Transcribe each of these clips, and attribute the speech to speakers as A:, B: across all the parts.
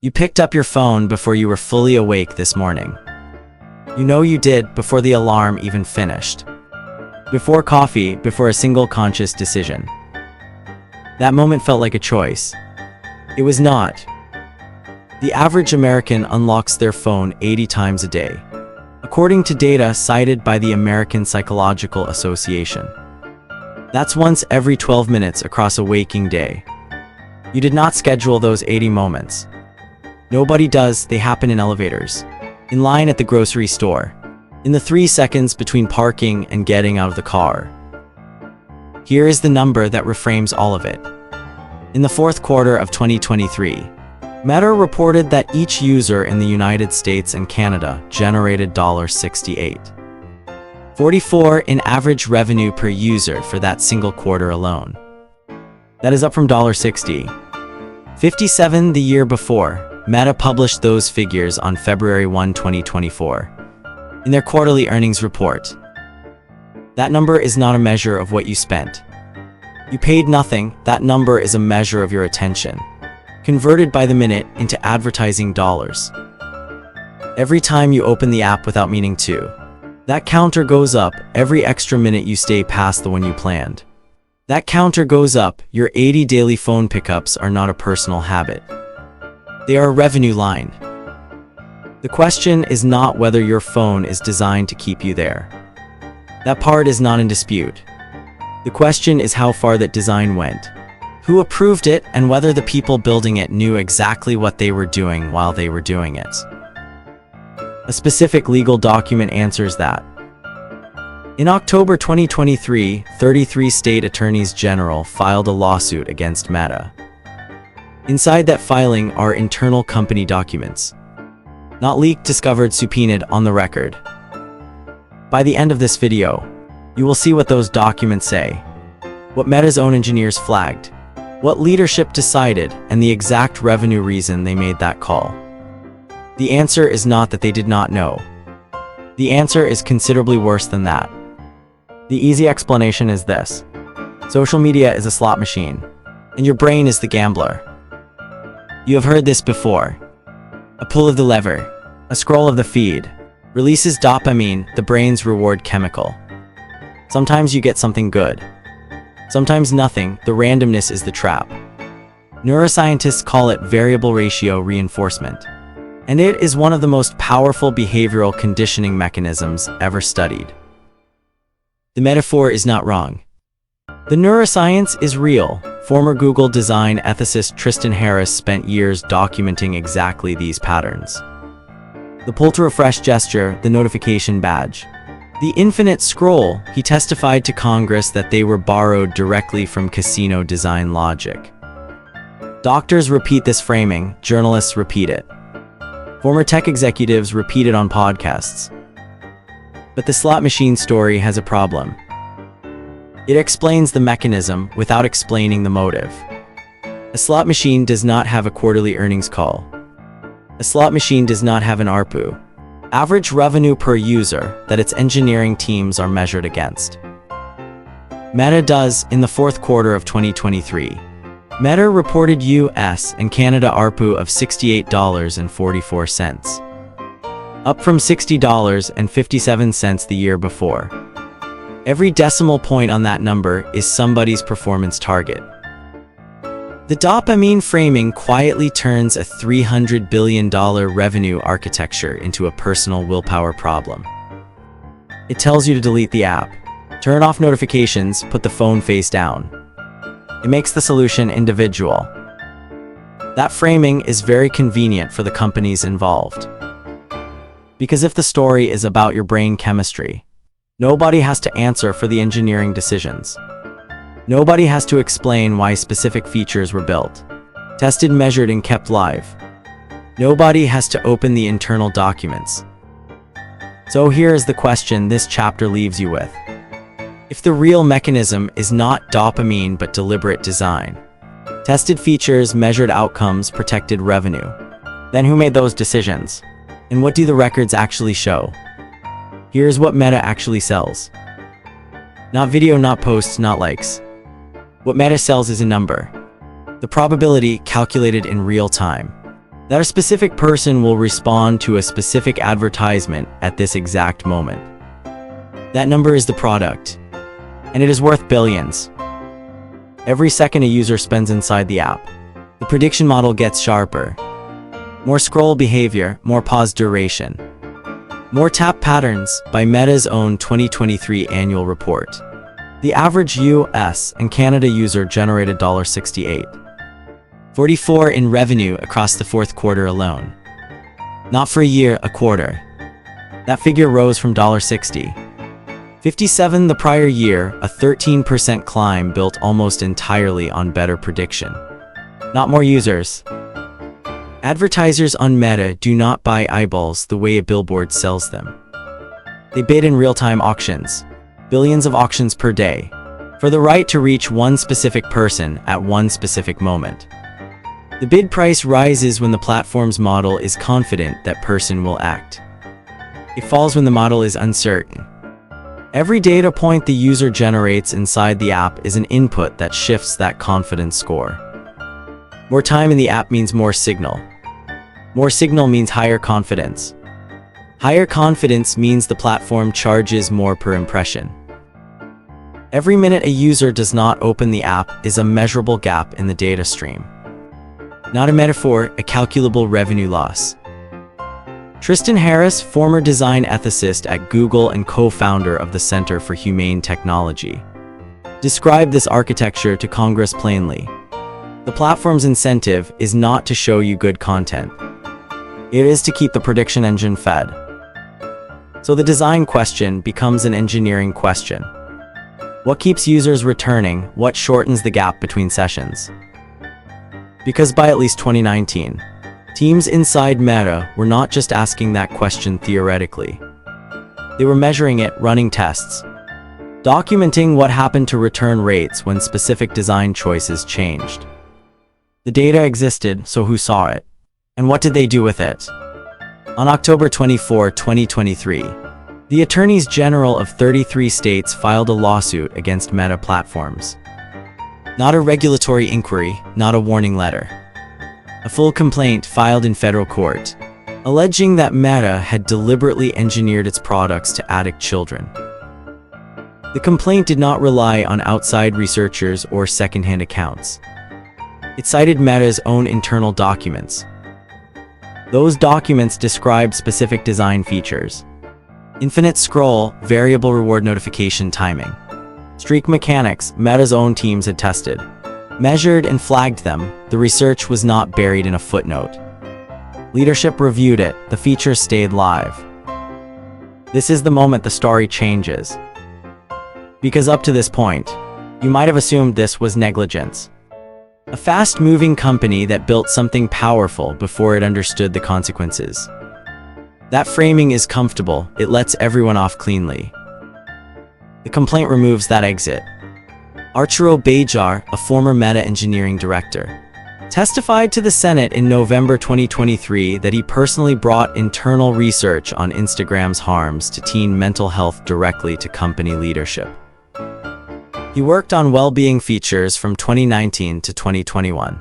A: You picked up your phone before you were fully awake this morning. You know you did before the alarm even finished. Before coffee, before a single conscious decision. That moment felt like a choice. It was not. The average American unlocks their phone 80 times a day, according to data cited by the American Psychological Association. That's once every 12 minutes across a waking day. You did not schedule those 80 moments. Nobody does. They happen in elevators, in line at the grocery store, in the 3 seconds between parking and getting out of the car. Here is the number that reframes all of it. In the fourth quarter of 2023, Meta reported that each user in the United States and Canada generated $68.44 in average revenue per user for that single quarter alone. That is up from $60.57 the year before. Meta published those figures on February 1, 2024, in their quarterly earnings report. That number is not a measure of what you spent. You paid nothing. That number is a measure of your attention, converted by the minute into advertising dollars. Every time you open the app without meaning to, that counter goes up. Every extra minute you stay past the one you planned, that counter goes up. Your 80 daily phone pickups are not a personal habit. They are a revenue line. The question is not whether your phone is designed to keep you there. That part is not in dispute. The question is how far that design went, who approved it, and whether the people building it knew exactly what they were doing while they were doing it. A specific legal document answers that. In October 2023, 33 state attorneys general filed a lawsuit against Meta. Inside that filing are internal company documents, not leaked, discovered, subpoenaed, on the record. By the end of this video, you will see what those documents say, what Meta's own engineers flagged, what leadership decided, and the exact revenue reason they made that call. The answer is not that they did not know. The answer is considerably worse than that. The easy explanation is this: social media is a slot machine, and your brain is the gambler. You have heard this before. A pull of the lever, a scroll of the feed, releases dopamine, the brain's reward chemical. Sometimes you get something good. Sometimes nothing. The randomness is the trap. Neuroscientists call it variable ratio reinforcement, and it is one of the most powerful behavioral conditioning mechanisms ever studied. The metaphor is not wrong. The neuroscience is real. Former Google design ethicist Tristan Harris spent years documenting exactly these patterns. The pull to refresh gesture, the notification badge, the infinite scroll. He testified to Congress that they were borrowed directly from casino design logic. Doctors repeat this framing, journalists repeat it. Former tech executives repeat it on podcasts. But the slot machine story has a problem. It explains the mechanism without explaining the motive. A slot machine does not have a quarterly earnings call. A slot machine does not have an ARPU, average revenue per user, that its engineering teams are measured against. Meta does. In the fourth quarter of 2023, Meta reported US and Canada ARPU of $68.44, up from $60.57 the year before. Every decimal point on that number is somebody's performance target. The dopamine framing quietly turns a $300 billion revenue architecture into a personal willpower problem. It tells you to delete the app, turn off notifications, put the phone face down. It makes the solution individual. That framing is very convenient for the companies involved. Because if the story is about your brain chemistry, nobody has to answer for the engineering decisions. Nobody has to explain why specific features were built, tested, measured, and kept live. Nobody has to open the internal documents. So here is the question this chapter leaves you with. If the real mechanism is not dopamine but deliberate design, tested features, measured outcomes, protected revenue, then who made those decisions? And what do the records actually show? Here's what Meta actually sells. Not video, not posts, not likes. What Meta sells is a number. The probability calculated in real time. That a specific person will respond to a specific advertisement at this exact moment. That number is the product, and it is worth billions. Every second a user spends inside the app, the prediction model gets sharper. More scroll behavior, more pause duration, more tap patterns. By Meta's own 2023 annual report, the average US and Canada user generated $68.44 in revenue across the fourth quarter alone. Not for a year, a quarter. That figure rose from $60.57 the prior year, a 13% climb built almost entirely on better prediction. Not more users. Advertisers on Meta do not buy eyeballs the way a billboard sells them. They bid in real-time auctions, billions of auctions per day, for the right to reach one specific person at one specific moment. The bid price rises when the platform's model is confident that person will act. It falls when the model is uncertain. Every data point the user generates inside the app is an input that shifts that confidence score. More time in the app means more signal. More signal means higher confidence. Higher confidence means the platform charges more per impression. Every minute a user does not open the app is a measurable gap in the data stream. Not a metaphor, a calculable revenue loss. Tristan Harris, former design ethicist at Google and co-founder of the Center for Humane Technology, described this architecture to Congress plainly. The platform's incentive is not to show you good content. It is to keep the prediction engine fed. So the design question becomes an engineering question. What keeps users returning? What shortens the gap between sessions? Because by at least 2019, teams inside Meta were not just asking that question theoretically. They were measuring it, running tests, documenting what happened to return rates when specific design choices changed. The data existed, so who saw it? And what did they do with it? On October 24, 2023, the Attorneys General of 33 states filed a lawsuit against Meta platforms. Not a regulatory inquiry, not a warning letter. A full complaint filed in federal court, alleging that Meta had deliberately engineered its products to addict children. The complaint did not rely on outside researchers or secondhand accounts. It cited Meta's own internal documents. Those documents describe specific design features: infinite scroll, variable reward notification timing, streak mechanics. Meta's own teams had tested, measured, and flagged them. The research was not buried in a footnote. Leadership reviewed it. The feature stayed live. This is the moment the story changes. Because up to this point, you might have assumed this was negligence. A fast-moving company that built something powerful before it understood the consequences. That framing is comfortable. It lets everyone off cleanly. The complaint removes that exit. Arturo Bejar, a former Meta engineering director, testified to the Senate in November 2023 that he personally brought internal research on Instagram's harms to teen mental health directly to company leadership. He worked on well-being features from 2019 to 2021.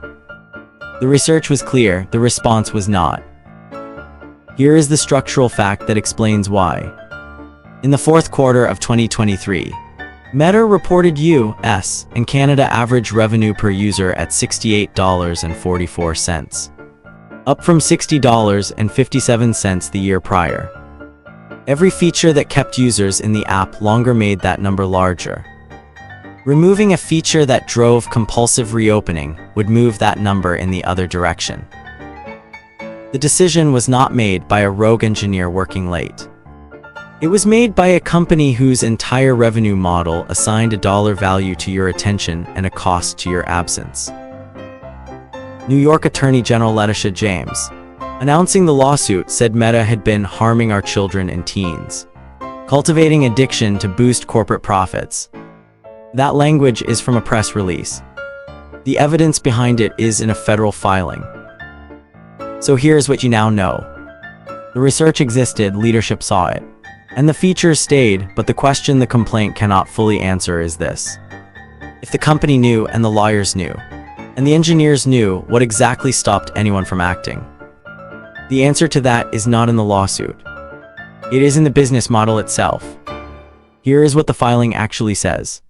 A: The research was clear, the response was not. Here is the structural fact that explains why. In the fourth quarter of 2023, Meta reported US and Canada average revenue per user at $68.44, up from $60.57 the year prior. Every feature that kept users in the app longer made that number larger. Removing a feature that drove compulsive reopening would move that number in the other direction. The decision was not made by a rogue engineer working late. It was made by a company whose entire revenue model assigned a dollar value to your attention and a cost to your absence. New York Attorney General Letitia James, announcing the lawsuit, said Meta had been harming our children and teens, cultivating addiction to boost corporate profits. That language is from a press release. The evidence behind it is in a federal filing. So here's what you now know. The research existed, leadership saw it, and the features stayed, but the question the complaint cannot fully answer is this. If the company knew, and the lawyers knew, and the engineers knew, what exactly stopped anyone from acting? The answer to that is not in the lawsuit. It is in the business model itself. Here is what the filing actually says.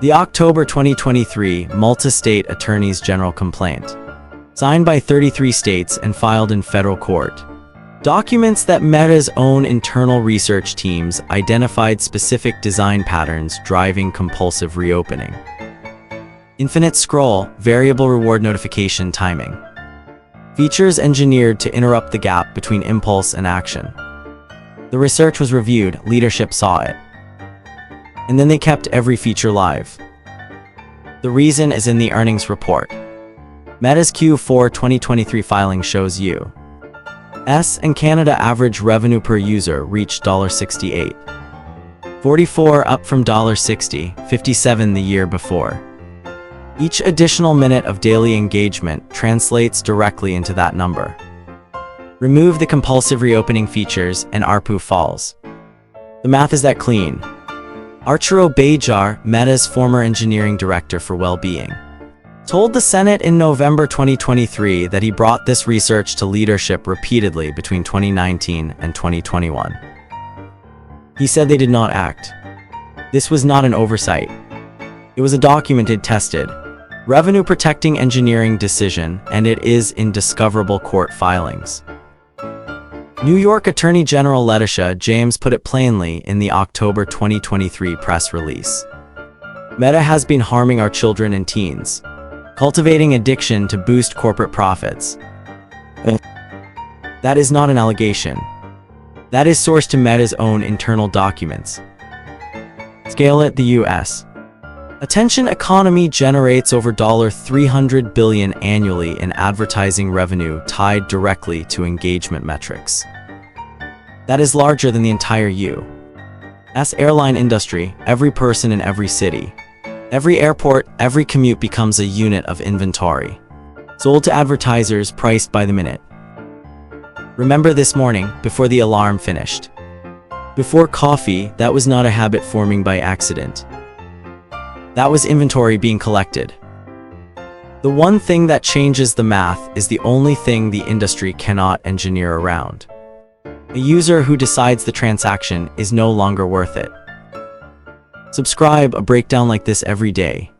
A: The October 2023 Multistate Attorneys General Complaint, signed by 33 states and filed in federal court, documents that Meta's own internal research teams identified specific design patterns driving compulsive reopening. Infinite scroll, variable reward notification timing. Features engineered to interrupt the gap between impulse and action. The research was reviewed, leadership saw it. And then they kept every feature live. The reason is in the earnings report. Meta's Q4 2023 filing shows U.S. and Canada average revenue per user reached $68.44, up from $60.57 the year before. Each additional minute of daily engagement translates directly into that number. Remove the compulsive reopening features and ARPU falls. The math is that clean. Arturo Bejar, Meta's former engineering director for well-being, told the Senate in November 2023 that he brought this research to leadership repeatedly between 2019 and 2021. He said they did not act. This was not an oversight. It was a documented, tested, revenue-protecting engineering decision, and it is in discoverable court filings. New York Attorney General Letitia James put it plainly in the October 2023 press release. Meta has been harming our children and teens, cultivating addiction to boost corporate profits. That is not an allegation. That is sourced to Meta's own internal documents. Scale it: the U.S. attention economy generates over $300 billion annually in advertising revenue tied directly to engagement metrics. That is larger than the entire U.S. airline industry. Every person in every city, every airport, every commute becomes a unit of inventory, sold to advertisers, priced by the minute. Remember this morning, before the alarm finished. Before coffee, that was not a habit forming by accident. That was inventory being collected. The one thing that changes the math is the only thing the industry cannot engineer around. A user who decides the transaction is no longer worth it. Subscribe, a breakdown like this every day.